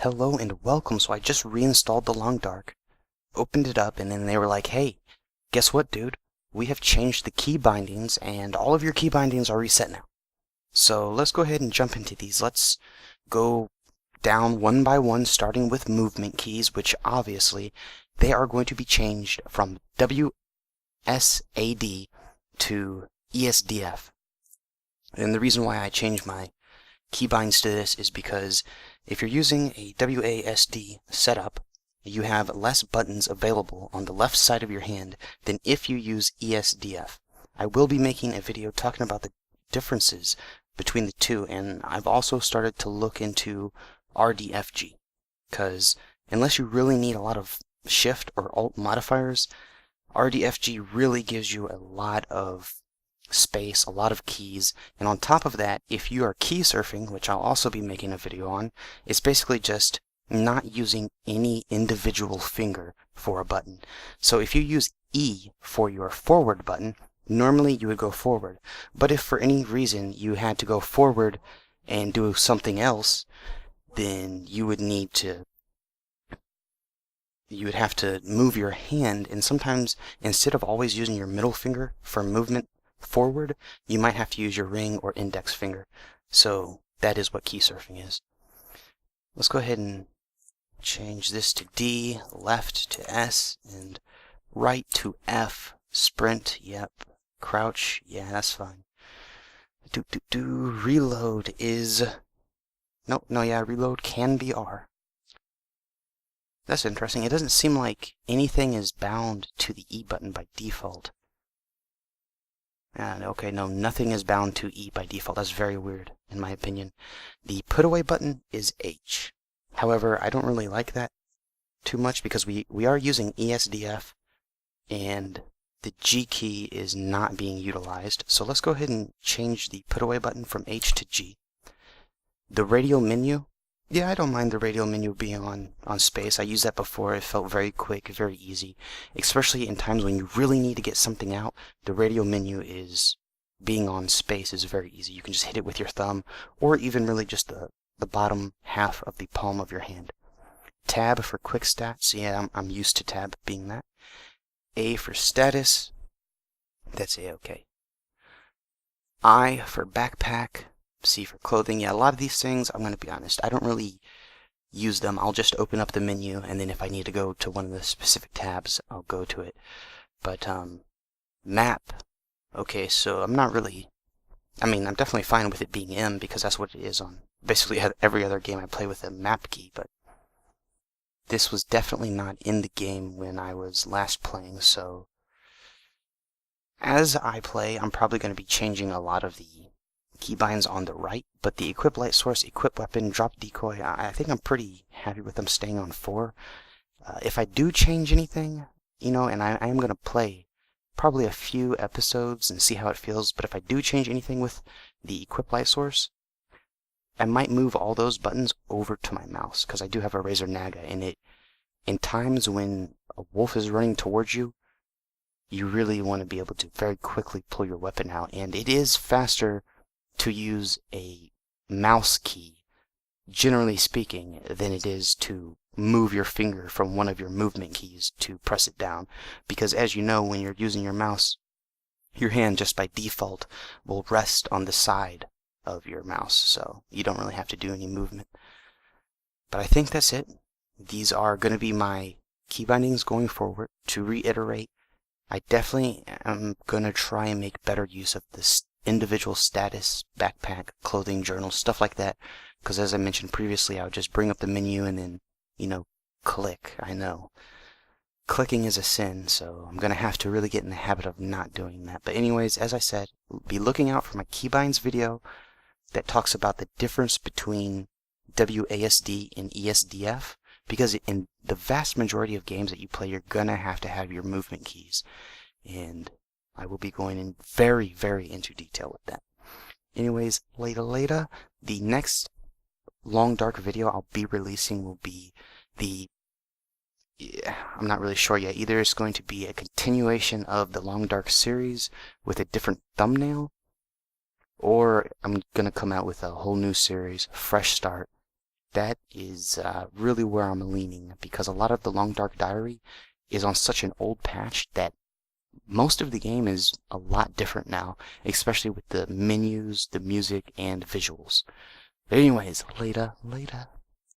Hello and welcome. So I just reinstalled the Long Dark, opened it up, and then they were like, hey, guess what, dude? We have changed the key bindings, and all of your key bindings are reset now. So let's go ahead and jump into these. Let's go down one by one, starting with movement keys, which obviously they are going to be changed from WSAD to ESDF. And the reason why I changed my keybinds to this is because if you're using a WASD setup, you have less buttons available on the left side of your hand than if you use ESDF. I will be making a video talking about the differences between the two, and I've also started to look into RDFG, because unless you really need a lot of shift or alt modifiers, RDFG really gives you a lot of space, a lot of keys, and on top of that, if you are key surfing, which I'll also be making a video on, it's basically just not using any individual finger for a button. So if you use E for your forward button, normally you would go forward, but if for any reason you had to go forward and do something else, then you would have to move your hand, and sometimes instead of always using your middle finger for movement forward, you might have to use your ring or index finger. So that is what key surfing is. Let's go ahead and change this to D, left to S, and right to F. Sprint, yep. Crouch, yeah, that's fine. Reload is... reload can be R. That's interesting. It doesn't seem like anything is bound to the E button by default. Okay, no, nothing is bound to E by default. That's very weird, in my opinion. The put away button is H. However, I don't really like that too much because we are using ESDF, and the G key is not being utilized. So let's go ahead and change the put away button from H to G. The radial menu, yeah, I don't mind the radial menu being on space. I used that before. It felt very quick, very easy. Especially in times when you really need to get something out, the radial menu being on space is very easy. You can just hit it with your thumb, or even really just the bottom half of the palm of your hand. Tab for quick stats, yeah, I'm used to tab being that. A for status, that's A-OK. I for backpack. C for clothing. Yeah, a lot of these things, I'm going to be honest, I don't really use them. I'll just open up the menu, and then if I need to go to one of the specific tabs, I'll go to it. But, map. Okay, so I'm definitely fine with it being M, because that's what it is on basically every other game I play with a map key, but this was definitely not in the game when I was last playing, so as I play, I'm probably going to be changing a lot of the keybinds on the right, but the equip light source, equip weapon, drop decoy, I think I'm pretty happy with them staying on 4. If I do change anything, and I am going to play probably a few episodes and see how it feels, but if I do change anything with the equip light source, I might move all those buttons over to my mouse, because I do have a Razer Naga, and in times when a wolf is running towards you, you really want to be able to very quickly pull your weapon out, and it is faster to use a mouse key, generally speaking, than it is to move your finger from one of your movement keys to press it down. Because as you know, when you're using your mouse, your hand just by default will rest on the side of your mouse, so you don't really have to do any movement. But I think that's it. These are going to be my key bindings going forward. To reiterate, I definitely am going to try and make better use of this individual status, backpack, clothing, journal, stuff like that, because as I mentioned previously, I would just bring up the menu and then, click. I know. Clicking is a sin, so I'm going to have to really get in the habit of not doing that. But anyways, as I said, be looking out for my keybinds video that talks about the difference between WASD and ESDF, because in the vast majority of games that you play, you're going to have your movement keys, and I will be going in very, very into detail with that. Anyways, later, the next Long Dark video I'll be releasing will be I'm not really sure yet. Either it's going to be a continuation of the Long Dark series with a different thumbnail, or I'm going to come out with a whole new series, fresh start, that is really where I'm leaning, because a lot of the Long Dark Diary is on such an old patch that most of the game is a lot different now, especially with the menus, the music, and visuals. But anyways, later.